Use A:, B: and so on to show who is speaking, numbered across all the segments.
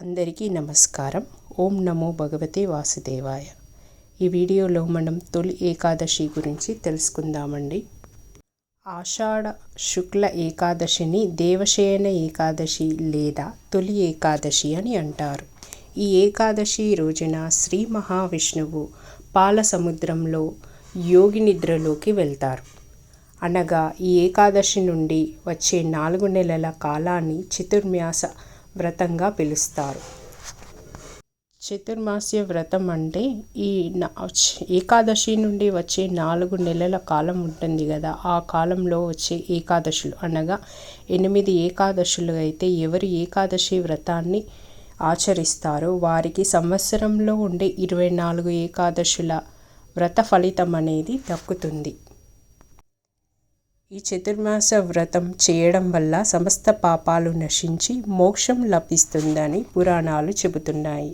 A: అందరికీ నమస్కారం. ఓం నమో భగవతే వాసుదేవాయ. ఈ వీడియోలో మనం తొలి ఏకాదశి గురించి తెలుసుకుందామండి. ఆషాఢ శుక్ల ఏకాదశిని దేవశయన ఏకాదశి లేదా తొలి ఏకాదశి అని అంటారు. ఈ ఏకాదశి రోజున శ్రీ మహావిష్ణువు పాల సముద్రంలో యోగి నిద్రలోకి వెళ్తారు. అనగా ఈ ఏకాదశి నుండి వచ్చే 4 నెలల కాలాన్ని చతుర్మాస వ్రతంగా పిలుస్తారు. చతుర్మాస్య వ్రతం అంటే ఈ ఏకాదశి నుండి వచ్చే 4 నెలల కాలం ఉంటుంది కదా, ఆ కాలంలో వచ్చే ఏకాదశులు అనగా 8 ఏకాదశులు అయితే ఎవరి ఏకాదశి వ్రతాన్ని ఆచరిస్తారో వారికి సంవత్సరంలో ఉండే 24 ఏకాదశుల వ్రత ఫలితం అనేది దక్కుతుంది. ఈ చతుర్మాస వ్రతం చేయడం వల్ల సమస్త పాపాలు నశించి మోక్షం లభిస్తుందని పురాణాలు చెబుతున్నాయి.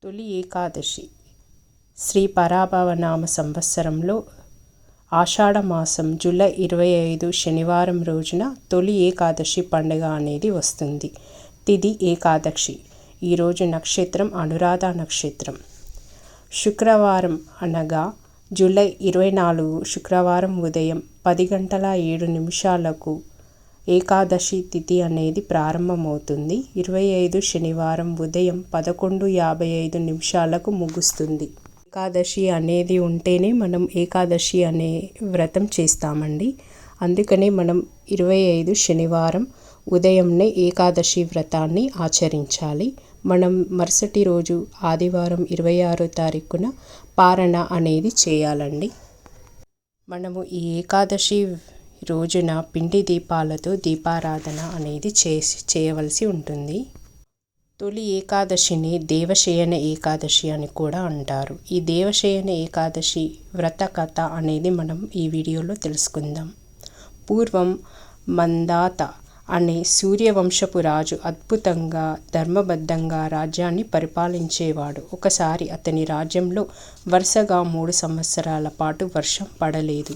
A: తొలి ఏకాదశి శ్రీ పరాభవనామ సంవత్సరంలో ఆషాఢ మాసం జూలై 25 శనివారం రోజున తొలి ఏకాదశి పండుగ అనేది వస్తుంది. తిథి ఏకాదశి. ఈరోజు నక్షత్రం అనురాధ నక్షత్రం. శుక్రవారం అనగా జూలై 24 శుక్రవారం ఉదయం 10:07 ఏకాదశి తిథి అనేది ప్రారంభమవుతుంది. 25 శనివారం ఉదయం 11:55 ముగుస్తుంది. ఏకాదశి అనేది ఉంటేనే మనం ఏకాదశి అనే వ్రతం చేస్తామండి. అందుకనే మనం 25 శనివారం ఉదయంనే ఏకాదశి వ్రతాన్ని ఆచరించాలి. మనం మరుసటి రోజు ఆదివారం 26వ తారీఖున పారణ అనేది చేయాలండి. మనము ఈ ఏకాదశి రోజున పిండి దీపాలతో దీపారాధన అనేది చేయవలసి ఉంటుంది. తొలి ఏకాదశిని దేవశయన ఏకాదశి అని కూడా అంటారు. ఈ దేవశయన ఏకాదశి వ్రత కథ అనేది మనం ఈ వీడియోలో తెలుసుకుందాం. పూర్వం మందాత అనే సూర్యవంశపు రాజు అద్భుతంగా ధర్మబద్ధంగా రాజ్యాన్ని పరిపాలించేవాడు. ఒకసారి అతని రాజ్యంలో వరుసగా 3 సంవత్సరాల పాటు వర్షం పడలేదు.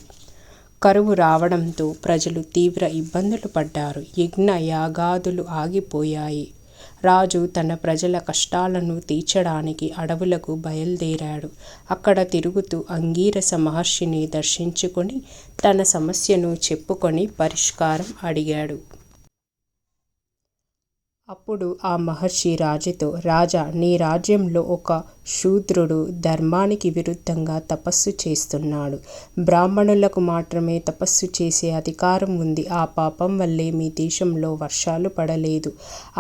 A: కరువు రావడంతో ప్రజలు తీవ్ర ఇబ్బందులు పడ్డారు. యజ్ఞ యాగాదులు ఆగిపోయాయి. రాజు తన ప్రజల కష్టాలను తీర్చడానికి అడవులకు బయలుదేరాడు. అక్కడ తిరుగుతూ అంగీరస మహర్షిని దర్శించుకొని తన సమస్యను చెప్పుకొని పరిష్కారం అడిగాడు. అప్పుడు ఆ మహర్షి రాజుతో, రాజా, నీ రాజ్యంలో ఒక శూద్రుడు ధర్మానికి విరుద్ధంగా తపస్సు చేస్తున్నాడు. బ్రాహ్మణులకు మాత్రమే తపస్సు చేసే అధికారం ఉంది. ఆ పాపం వల్లే మీ దేశంలో వర్షాలు పడలేదు.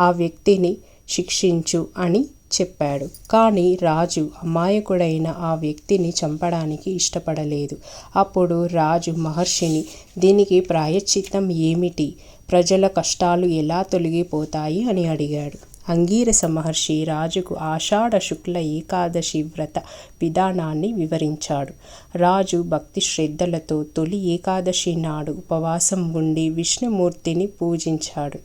A: ఆ వ్యక్తిని శిక్షించు అని చెప్పాడు. కానీ రాజు అమాయకుడైన ఆ వ్యక్తిని చంపడానికి ఇష్టపడలేదు. అప్పుడు రాజు మహర్షిని, దీనికి ప్రాయశ్చిత్తం ఏమిటి? ప్రజల కష్టాలు ఎలా తొలగిపోతాయి అని అడిగాడు. అంగీరస మహర్షి రాజుకు ఆషాఢ శుక్ల ఏకాదశి వ్రత విధానాన్ని వివరించాడు. రాజు భక్తి శ్రద్ధలతో తొలి ఏకాదశి నాడు ఉపవాసం ఉండి విష్ణుమూర్తిని పూజించాడు.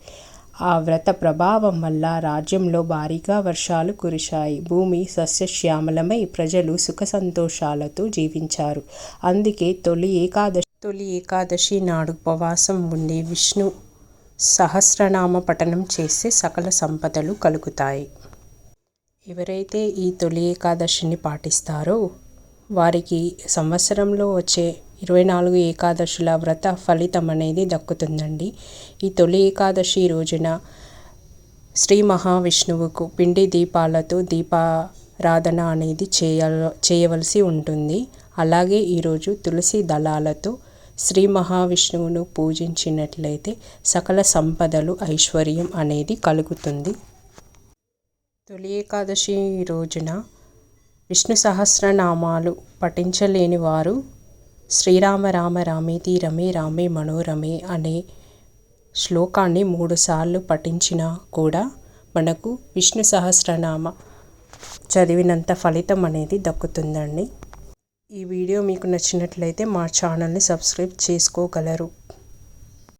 A: ఆ వ్రత ప్రభావం వల్ల రాజ్యంలో భారీగా వర్షాలు కురిశాయి. భూమి సస్యశ్యామలమై ప్రజలు సుఖ సంతోషాలతో జీవించారు. అందుకే తొలి ఏకాదశి నాడు ఉపవాసం ఉండి విష్ణు సహస్రనామ పఠనం చేస్తే సకల సంపదలు కలుగుతాయి. ఎవరైతే ఈ తొలి ఏకాదశిని పాటిస్తారో వారికి సంవత్సరంలో వచ్చే 24 ఏకాదశుల వ్రత ఫలితం అనేది దక్కుతుందండి. ఈ తొలి ఏకాదశి రోజున శ్రీ మహావిష్ణువుకు పిండి దీపాలతో దీపారాధన అనేది చేయవలసి ఉంటుంది. అలాగే ఈరోజు తులసి దళాలతో శ్రీ మహావిష్ణువును పూజించినట్లయితే సకల సంపదలు ఐశ్వర్యం అనేది కలుగుతుంది. తొలి ఏకాదశి రోజున విష్ణు సహస్రనామాలు పఠించలేని వారు శ్రీరామ రామ రామేతి రమే రామే మనోరమే అనే శ్లోకాన్ని 3 సార్లు పఠించినా కూడా మనకు విష్ణు సహస్రనామ చదివినంత ఫలితం అనేది దక్కుతుందండి. ఈ వీడియో మీకు నచ్చినట్లయితే మా ఛానల్ని సబ్స్క్రైబ్ చేసుకోగలరు.